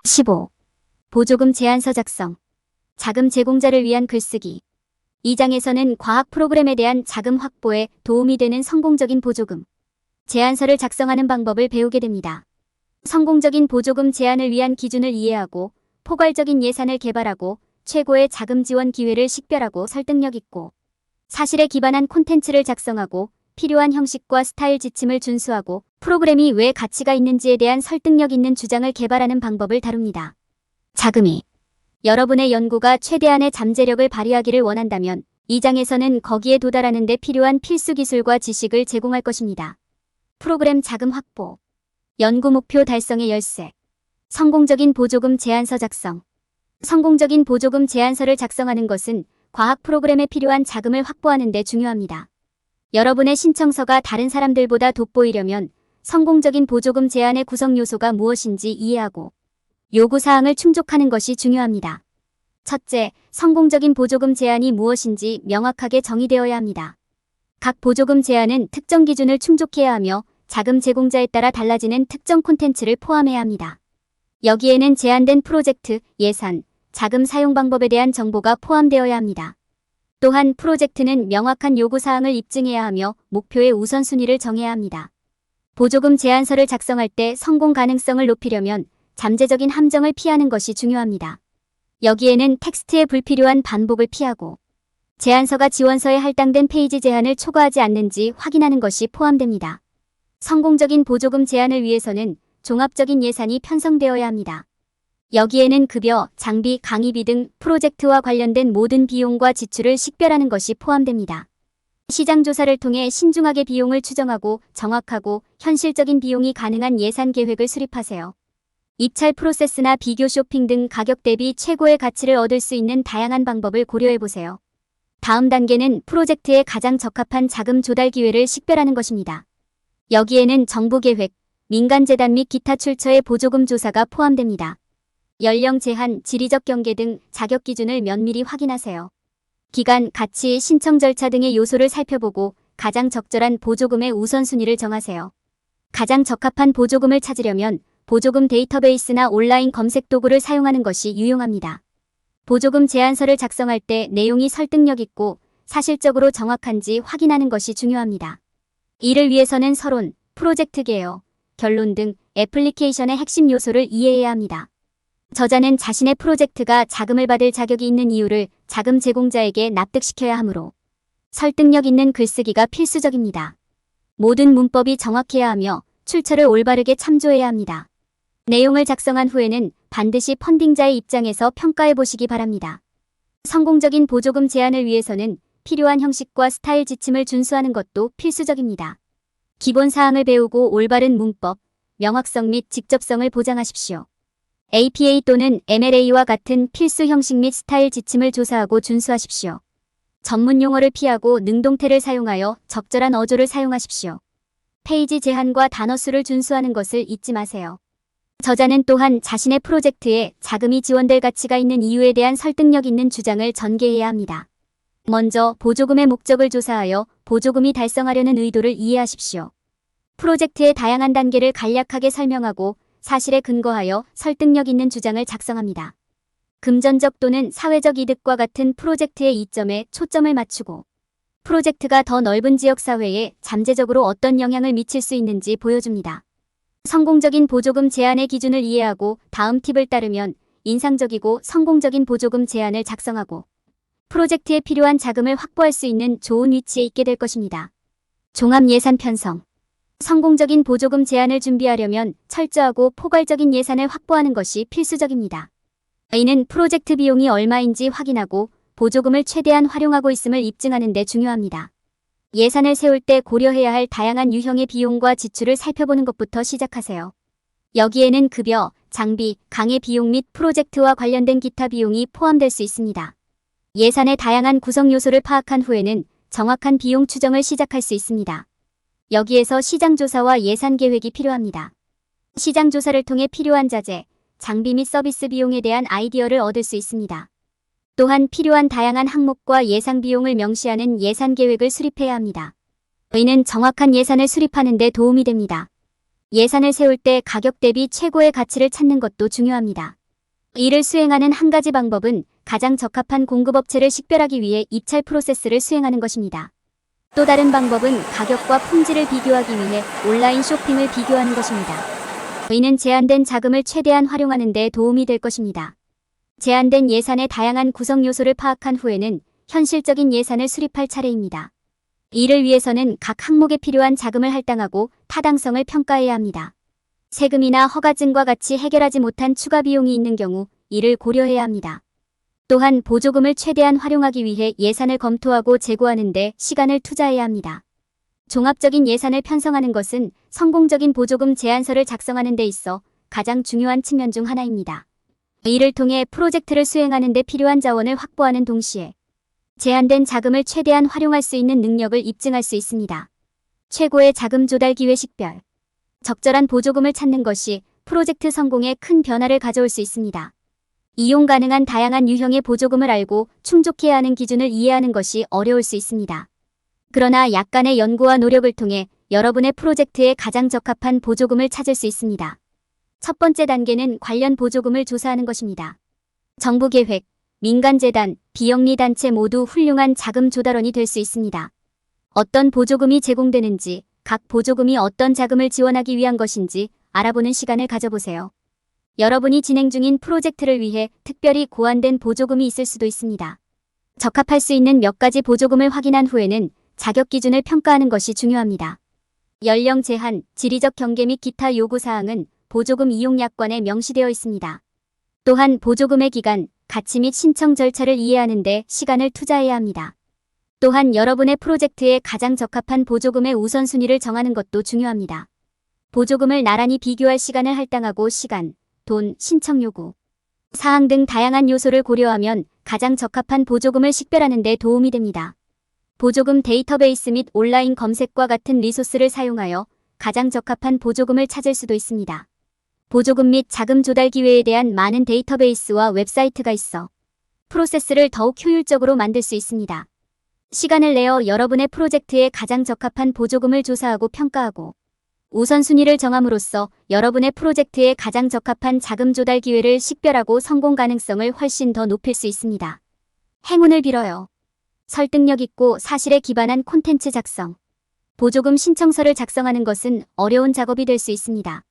15. 보조금 제안서 작성. 자금 제공자를 위한 글쓰기. 이 장에서는 과학 프로그램에 대한 자금 확보에 도움이 되는 성공적인 보조금 제안서를 작성하는 방법을 배우게 됩니다. 성공적인 보조금 제안을 위한 기준을 이해하고 포괄적인 예산을 개발하고 최고의 자금 지원 기회를 식별하고 설득력 있고 사실에 기반한 콘텐츠를 작성하고 필요한 형식과 스타일 지침을 준수하고 프로그램이 왜 가치가 있는지에 대한 설득력 있는 주장을 개발하는 방법을 다룹니다. 자금이 여러분의 연구가 최대한의 잠재력을 발휘하기를 원한다면 이 장에서는 거기에 도달하는 데 필요한 필수 기술과 지식을 제공할 것입니다. 프로그램 자금 확보, 연구 목표 달성의 열쇠, 성공적인 보조금 제안서 작성. 성공적인 보조금 제안서를 작성하는 것은 과학 프로그램에 필요한 자금을 확보하는 데 중요합니다. 여러분의 신청서가 다른 사람들보다 돋보이려면 성공적인 보조금 제안의 구성 요소가 무엇인지 이해하고 요구사항을 충족하는 것이 중요합니다. 첫째, 성공적인 보조금 제안이 무엇인지 명확하게 정의되어야 합니다. 각 보조금 제안은 특정 기준을 충족해야 하며 자금 제공자에 따라 달라지는 특정 콘텐츠를 포함해야 합니다. 여기에는 제한된 프로젝트, 예산, 자금 사용 방법에 대한 정보가 포함되어야 합니다. 또한 프로젝트는 명확한 요구사항을 입증해야 하며 목표의 우선순위를 정해야 합니다. 보조금 제안서를 작성할 때 성공 가능성을 높이려면 잠재적인 함정을 피하는 것이 중요합니다. 여기에는 텍스트의 불필요한 반복을 피하고 제안서가 지원서에 할당된 페이지 제한을 초과하지 않는지 확인하는 것이 포함됩니다. 성공적인 보조금 제안을 위해서는 종합적인 예산이 편성되어야 합니다. 여기에는 급여, 장비, 강의비 등 프로젝트와 관련된 모든 비용과 지출을 식별하는 것이 포함됩니다. 시장 조사를 통해 신중하게 비용을 추정하고 정확하고 현실적인 비용이 가능한 예산 계획을 수립하세요. 입찰 프로세스나 비교 쇼핑 등 가격 대비 최고의 가치를 얻을 수 있는 다양한 방법을 고려해보세요. 다음 단계는 프로젝트에 가장 적합한 자금 조달 기회를 식별하는 것입니다. 여기에는 정부 계획, 민간재단 및 기타 출처의 보조금 조사가 포함됩니다. 연령 제한, 지리적 경계 등 자격 기준을 면밀히 확인하세요. 기간, 가치, 신청 절차 등의 요소를 살펴보고 가장 적절한 보조금의 우선순위를 정하세요. 가장 적합한 보조금을 찾으려면 보조금 데이터베이스나 온라인 검색 도구를 사용하는 것이 유용합니다. 보조금 제안서를 작성할 때 내용이 설득력 있고 사실적으로 정확한지 확인하는 것이 중요합니다. 이를 위해서는 서론, 프로젝트 개요, 결론 등 애플리케이션의 핵심 요소를 이해해야 합니다. 저자는 자신의 프로젝트가 자금을 받을 자격이 있는 이유를 자금 제공자에게 납득시켜야 하므로 설득력 있는 글쓰기가 필수적입니다. 모든 문법이 정확해야 하며 출처를 올바르게 참조해야 합니다. 내용을 작성한 후에는 반드시 펀딩자의 입장에서 평가해 보시기 바랍니다. 성공적인 보조금 제안을 위해서는 필요한 형식과 스타일 지침을 준수하는 것도 필수적입니다. 기본 사항을 배우고 올바른 문법, 명확성 및 직접성을 보장하십시오. APA 또는 MLA와 같은 필수 형식 및 스타일 지침을 조사하고 준수하십시오. 전문 용어를 피하고 능동태를 사용하여 적절한 어조를 사용하십시오. 페이지 제한과 단어 수를 준수하는 것을 잊지 마세요. 저자는 또한 자신의 프로젝트에 자금이 지원될 가치가 있는 이유에 대한 설득력 있는 주장을 전개해야 합니다. 먼저 보조금의 목적을 조사하여 보조금이 달성하려는 의도를 이해하십시오. 프로젝트의 다양한 단계를 간략하게 설명하고 사실에 근거하여 설득력 있는 주장을 작성합니다. 금전적 또는 사회적 이득과 같은 프로젝트의 이점에 초점을 맞추고 프로젝트가 더 넓은 지역 사회에 잠재적으로 어떤 영향을 미칠 수 있는지 보여줍니다. 성공적인 보조금 제안의 기준을 이해하고 다음 팁을 따르면 인상적이고 성공적인 보조금 제안을 작성하고 프로젝트에 필요한 자금을 확보할 수 있는 좋은 위치에 있게 될 것입니다. 종합 예산 편성. 성공적인 보조금 제안을 준비하려면 철저하고 포괄적인 예산을 확보하는 것이 필수적입니다. 이는 프로젝트 비용이 얼마인지 확인하고 보조금을 최대한 활용하고 있음을 입증하는 데 중요합니다. 예산을 세울 때 고려해야 할 다양한 유형의 비용과 지출을 살펴보는 것부터 시작하세요. 여기에는 급여, 장비, 강의 비용 및 프로젝트와 관련된 기타 비용이 포함될 수 있습니다. 예산의 다양한 구성 요소를 파악한 후에는 정확한 비용 추정을 시작할 수 있습니다. 여기에서 시장조사와 예산 계획이 필요합니다. 시장조사를 통해 필요한 자재, 장비 및 서비스 비용에 대한 아이디어를 얻을 수 있습니다. 또한 필요한 다양한 항목과 예상 비용을 명시하는 예산 계획을 수립해야 합니다. 이는 정확한 예산을 수립하는 데 도움이 됩니다. 예산을 세울 때 가격 대비 최고의 가치를 찾는 것도 중요합니다. 이를 수행하는 한 가지 방법은 가장 적합한 공급업체를 식별하기 위해 입찰 프로세스를 수행하는 것입니다. 또 다른 방법은 가격과 품질을 비교하기 위해 온라인 쇼핑을 비교하는 것입니다. 이는 제한된 자금을 최대한 활용하는 데 도움이 될 것입니다. 제한된 예산의 다양한 구성 요소를 파악한 후에는 현실적인 예산을 수립할 차례입니다. 이를 위해서는 각 항목에 필요한 자금을 할당하고 타당성을 평가해야 합니다. 세금이나 허가증과 같이 해결하지 못한 추가 비용이 있는 경우 이를 고려해야 합니다. 또한 보조금을 최대한 활용하기 위해 예산을 검토하고 재고하는 데 시간을 투자해야 합니다. 종합적인 예산을 편성하는 것은 성공적인 보조금 제안서를 작성하는 데 있어 가장 중요한 측면 중 하나입니다. 이를 통해 프로젝트를 수행하는 데 필요한 자원을 확보하는 동시에 제한된 자금을 최대한 활용할 수 있는 능력을 입증할 수 있습니다. 최고의 자금 조달 기회 식별. 적절한 보조금을 찾는 것이 프로젝트 성공에 큰 변화를 가져올 수 있습니다. 이용 가능한 다양한 유형의 보조금을 알고 충족해야 하는 기준을 이해하는 것이 어려울 수 있습니다. 그러나 약간의 연구와 노력을 통해 여러분의 프로젝트에 가장 적합한 보조금을 찾을 수 있습니다. 첫 번째 단계는 관련 보조금을 조사하는 것입니다. 정부 계획, 민간재단, 비영리 단체 모두 훌륭한 자금 조달원이 될 수 있습니다. 어떤 보조금이 제공되는지, 각 보조금이 어떤 자금을 지원하기 위한 것인지 알아보는 시간을 가져보세요. 여러분이 진행 중인 프로젝트를 위해 특별히 고안된 보조금이 있을 수도 있습니다. 적합할 수 있는 몇 가지 보조금을 확인한 후에는 자격 기준을 평가하는 것이 중요합니다. 연령 제한, 지리적 경계 및 기타 요구사항은 보조금 이용 약관에 명시되어 있습니다. 또한 보조금의 기간, 가치 및 신청 절차를 이해하는 데 시간을 투자해야 합니다. 또한 여러분의 프로젝트에 가장 적합한 보조금의 우선순위를 정하는 것도 중요합니다. 보조금을 나란히 비교할 시간을 할당하고 시간, 돈, 신청 요구, 사항 등 다양한 요소를 고려하면 가장 적합한 보조금을 식별하는 데 도움이 됩니다. 보조금 데이터베이스 및 온라인 검색과 같은 리소스를 사용하여 가장 적합한 보조금을 찾을 수도 있습니다. 보조금 및 자금 조달 기회에 대한 많은 데이터베이스와 웹사이트가 있어 프로세스를 더욱 효율적으로 만들 수 있습니다. 시간을 내어 여러분의 프로젝트에 가장 적합한 보조금을 조사하고 평가하고 우선순위를 정함으로써 여러분의 프로젝트에 가장 적합한 자금 조달 기회를 식별하고 성공 가능성을 훨씬 더 높일 수 있습니다. 행운을 빌어요. 설득력 있고 사실에 기반한 콘텐츠 작성. 보조금 신청서를 작성하는 것은 어려운 작업이 될 수 있습니다.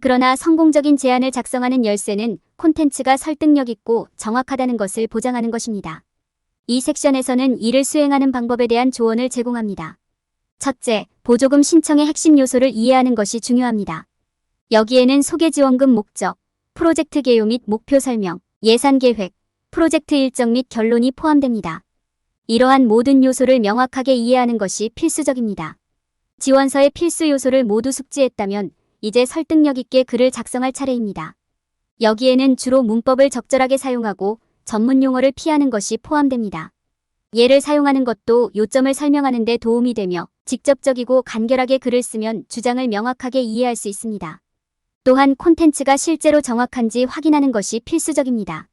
그러나 성공적인 제안을 작성하는 열쇠는 콘텐츠가 설득력 있고 정확하다는 것을 보장하는 것입니다. 이 섹션에서는 이를 수행하는 방법에 대한 조언을 제공합니다. 첫째, 보조금 신청의 핵심 요소를 이해하는 것이 중요합니다. 여기에는 소개지원금 목적, 프로젝트 개요 및 목표 설명, 예산 계획, 프로젝트 일정 및 결론이 포함됩니다. 이러한 모든 요소를 명확하게 이해하는 것이 필수적입니다. 지원서의 필수 요소를 모두 숙지했다면 이제 설득력 있게 글을 작성할 차례입니다. 여기에는 주로 문법을 적절하게 사용하고 전문 용어를 피하는 것이 포함됩니다. 예를 사용하는 것도 요점을 설명하는 데 도움이 되며 직접적이고 간결하게 글을 쓰면 주장을 명확하게 이해할 수 있습니다. 또한 콘텐츠가 실제로 정확한지 확인하는 것이 필수적입니다.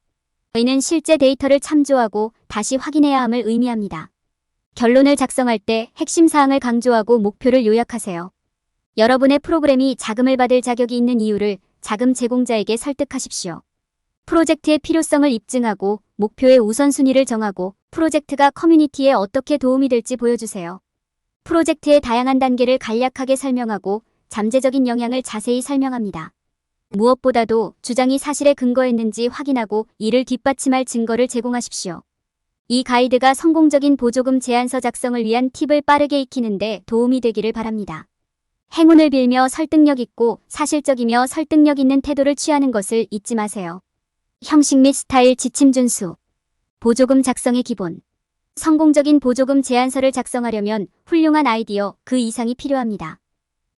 이는 실제 데이터를 참조하고 다시 확인해야 함을 의미합니다. 결론을 작성할 때 핵심 사항을 강조하고 목표를 요약하세요. 여러분의 프로그램이 자금을 받을 자격이 있는 이유를 자금 제공자에게 설득하십시오. 프로젝트의 필요성을 입증하고 목표의 우선순위를 정하고 프로젝트가 커뮤니티에 어떻게 도움이 될지 보여주세요. 프로젝트의 다양한 단계를 간략하게 설명하고 잠재적인 영향을 자세히 설명합니다. 무엇보다도 주장이 사실에 근거했는지 확인하고 이를 뒷받침할 증거를 제공하십시오. 이 가이드가 성공적인 보조금 제안서 작성을 위한 팁을 빠르게 익히는 데 도움이 되기를 바랍니다. 행운을 빌며 설득력 있고 사실적이며 설득력 있는 태도를 취하는 것을 잊지 마세요. 형식 및 스타일 지침 준수. 보조금 작성의 기본. 성공적인 보조금 제안서를 작성하려면 훌륭한 아이디어 그 이상이 필요합니다.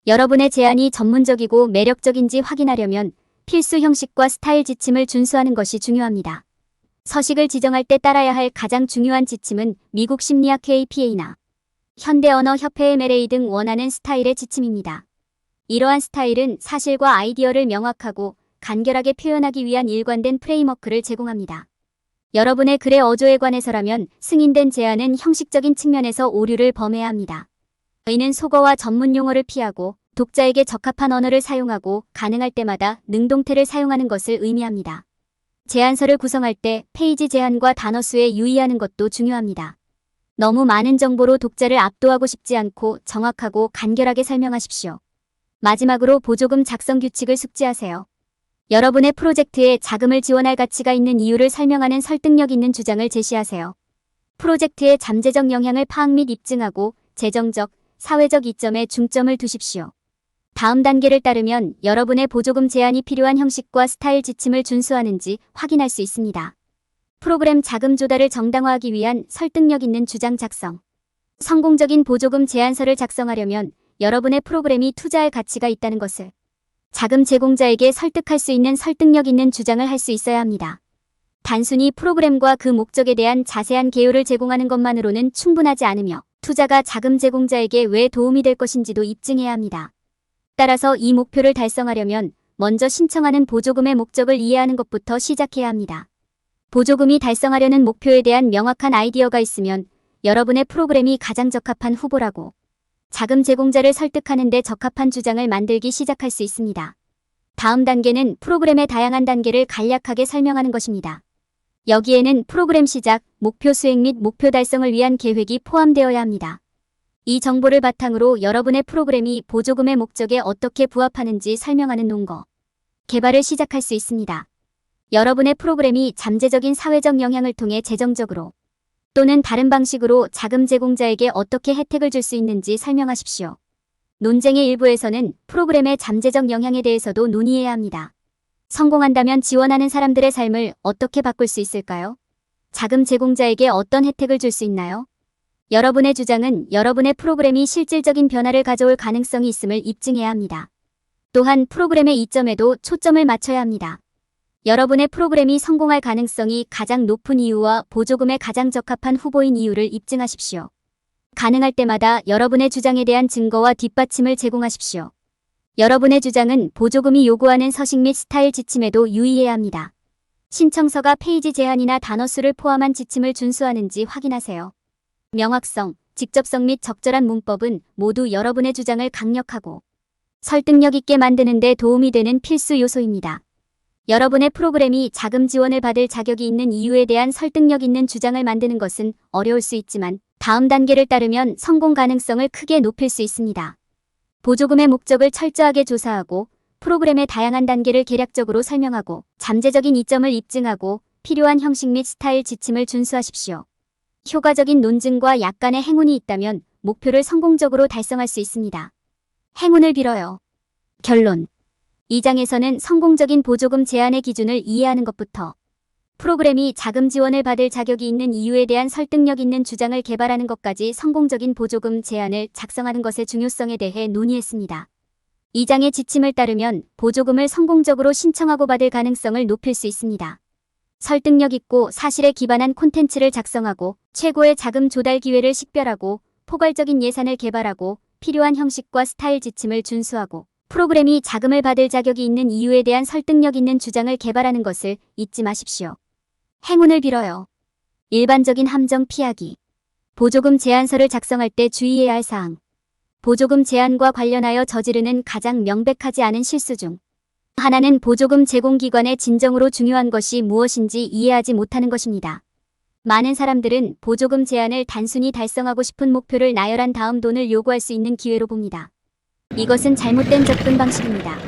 여러분의 제안이 전문적이고 매력적인지 확인하려면 필수 형식과 스타일 지침을 준수하는 것이 중요합니다. 서식을 지정할 때 따라야 할 가장 중요한 지침은 미국 심리학 KPA나 현대언어협회 MLA 등 원하는 스타일의 지침입니다. 이러한 스타일은 사실과 아이디어를 명확하고 간결하게 표현하기 위한 일관된 프레임워크를 제공합니다. 여러분의 글의 어조에 관해서라면 승인된 제안은 형식적인 측면에서 오류를 범해야 합니다. 이는 속어와 전문 용어를 피하고 독자에게 적합한 언어를 사용하고 가능할 때마다 능동태를 사용하는 것을 의미합니다. 제안서를 구성할 때 페이지 제한과 단어 수에 유의하는 것도 중요합니다. 너무 많은 정보로 독자를 압도하고 싶지 않고 정확하고 간결하게 설명하십시오. 마지막으로 보조금 작성 규칙을 숙지하세요. 여러분의 프로젝트에 자금을 지원할 가치가 있는 이유를 설명하는 설득력 있는 주장을 제시하세요. 프로젝트의 잠재적 영향을 파악 및 입증하고 재정적, 사회적 이점에 중점을 두십시오. 다음 단계를 따르면 여러분의 보조금 제안이 필요한 형식과 스타일 지침을 준수하는지 확인할 수 있습니다. 프로그램 자금 조달을 정당화하기 위한 설득력 있는 주장 작성. 성공적인 보조금 제안서를 작성하려면 여러분의 프로그램이 투자할 가치가 있다는 것을 자금 제공자에게 설득할 수 있는 설득력 있는 주장을 할 수 있어야 합니다. 단순히 프로그램과 그 목적에 대한 자세한 개요를 제공하는 것만으로는 충분하지 않으며 투자가 자금 제공자에게 왜 도움이 될 것인지도 입증해야 합니다. 따라서 이 목표를 달성하려면 먼저 신청하는 보조금의 목적을 이해하는 것부터 시작해야 합니다. 보조금이 달성하려는 목표에 대한 명확한 아이디어가 있으면 여러분의 프로그램이 가장 적합한 후보라고 자금 제공자를 설득하는 데 적합한 주장을 만들기 시작할 수 있습니다. 다음 단계는 프로그램의 다양한 단계를 간략하게 설명하는 것입니다. 여기에는 프로그램 시작, 목표 수행 및 목표 달성을 위한 계획이 포함되어야 합니다. 이 정보를 바탕으로 여러분의 프로그램이 보조금의 목적에 어떻게 부합하는지 설명하는 논거, 개발을 시작할 수 있습니다. 여러분의 프로그램이 잠재적인 사회적 영향을 통해 재정적으로 또는 다른 방식으로 자금 제공자에게 어떻게 혜택을 줄 수 있는지 설명하십시오. 논쟁의 일부에서는 프로그램의 잠재적 영향에 대해서도 논의해야 합니다. 성공한다면 지원하는 사람들의 삶을 어떻게 바꿀 수 있을까요? 자금 제공자에게 어떤 혜택을 줄 수 있나요? 여러분의 주장은 여러분의 프로그램이 실질적인 변화를 가져올 가능성이 있음을 입증해야 합니다. 또한 프로그램의 이점에도 초점을 맞춰야 합니다. 여러분의 프로그램이 성공할 가능성이 가장 높은 이유와 보조금에 가장 적합한 후보인 이유를 입증하십시오. 가능할 때마다 여러분의 주장에 대한 증거와 뒷받침을 제공하십시오. 여러분의 주장은 보조금이 요구하는 서식 및 스타일 지침에도 유의해야 합니다. 신청서가 페이지 제한이나 단어 수를 포함한 지침을 준수하는지 확인하세요. 명확성, 직접성 및 적절한 문법은 모두 여러분의 주장을 강력하고 설득력 있게 만드는 데 도움이 되는 필수 요소입니다. 여러분의 프로그램이 자금 지원을 받을 자격이 있는 이유에 대한 설득력 있는 주장을 만드는 것은 어려울 수 있지만 다음 단계를 따르면 성공 가능성을 크게 높일 수 있습니다. 보조금의 목적을 철저하게 조사하고 프로그램의 다양한 단계를 개략적으로 설명하고 잠재적인 이점을 입증하고 필요한 형식 및 스타일 지침을 준수하십시오. 효과적인 논증과 약간의 행운이 있다면 목표를 성공적으로 달성할 수 있습니다. 행운을 빌어요. 결론. 이 장에서는 성공적인 보조금 제안의 기준을 이해하는 것부터 프로그램이 자금 지원을 받을 자격이 있는 이유에 대한 설득력 있는 주장을 개발하는 것까지 성공적인 보조금 제안을 작성하는 것의 중요성에 대해 논의했습니다. 이 장의 지침을 따르면 보조금을 성공적으로 신청하고 받을 가능성을 높일 수 있습니다. 설득력 있고 사실에 기반한 콘텐츠를 작성하고 최고의 자금 조달 기회를 식별하고 포괄적인 예산을 개발하고 필요한 형식과 스타일 지침을 준수하고 프로그램이 자금을 받을 자격이 있는 이유에 대한 설득력 있는 주장을 개발하는 것을 잊지 마십시오. 행운을 빌어요. 일반적인 함정 피하기. 보조금 제안서를 작성할 때 주의해야 할 사항. 보조금 제안과 관련하여 저지르는 가장 명백하지 않은 실수 중 하나는 보조금 제공기관의 진정으로 중요한 것이 무엇인지 이해하지 못하는 것입니다. 많은 사람들은 보조금 제안을 단순히 달성하고 싶은 목표를 나열한 다음 돈을 요구할 수 있는 기회로 봅니다. 이것은 잘못된 접근 방식입니다.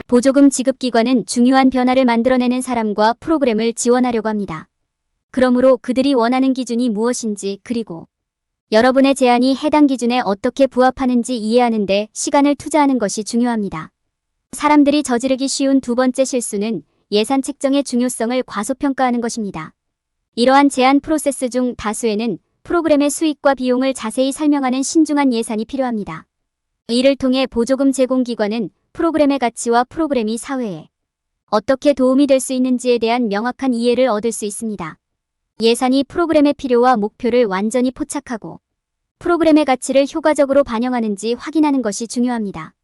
보조금 지급기관은 중요한 변화를 만들어내는 사람과 프로그램을 지원하려고 합니다. 그러므로 그들이 원하는 기준이 무엇인지 그리고 여러분의 제안이 해당 기준에 어떻게 부합하는지 이해하는 데 시간을 투자하는 것이 중요합니다. 사람들이 저지르기 쉬운 두 번째 실수는 예산 책정의 중요성을 과소평가하는 것입니다. 이러한 제안 프로세스 중 다수에는 프로그램의 수익과 비용을 자세히 설명하는 신중한 예산이 필요합니다. 이를 통해 보조금 제공기관은 프로그램의 가치와 프로그램이 사회에 어떻게 도움이 될 수 있는지에 대한 명확한 이해를 얻을 수 있습니다. 예산이 프로그램의 필요와 목표를 완전히 포착하고 프로그램의 가치를 효과적으로 반영하는지 확인하는 것이 중요합니다.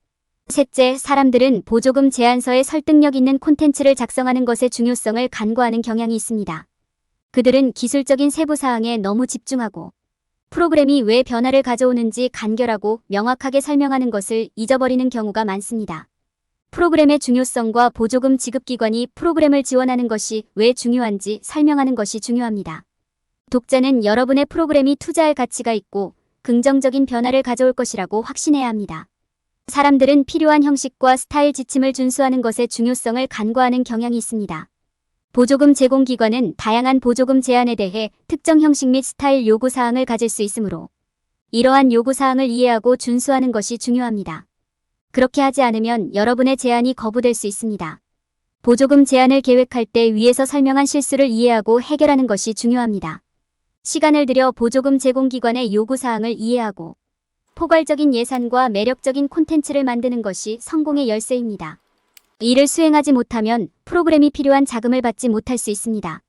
셋째, 사람들은 보조금 제안서에 설득력 있는 콘텐츠를 작성하는 것의 중요성을 간과하는 경향이 있습니다. 그들은 기술적인 세부 사항에 너무 집중하고 프로그램이 왜 변화를 가져오는지 간결하고 명확하게 설명하는 것을 잊어버리는 경우가 많습니다. 프로그램의 중요성과 보조금 지급기관이 프로그램을 지원하는 것이 왜 중요한지 설명하는 것이 중요합니다. 독자는 여러분의 프로그램이 투자할 가치가 있고 긍정적인 변화를 가져올 것이라고 확신해야 합니다. 사람들은 필요한 형식과 스타일 지침을 준수하는 것의 중요성을 간과하는 경향이 있습니다. 보조금 제공기관은 다양한 보조금 제안에 대해 특정 형식 및 스타일 요구사항을 가질 수 있으므로 이러한 요구사항을 이해하고 준수하는 것이 중요합니다. 그렇게 하지 않으면 여러분의 제안이 거부될 수 있습니다. 보조금 제안을 계획할 때 위에서 설명한 실수를 이해하고 해결하는 것이 중요합니다. 시간을 들여 보조금 제공기관의 요구사항을 이해하고 포괄적인 예산과 매력적인 콘텐츠를 만드는 것이 성공의 열쇠입니다. 이를 수행하지 못하면 프로그램이 필요한 자금을 받지 못할 수 있습니다.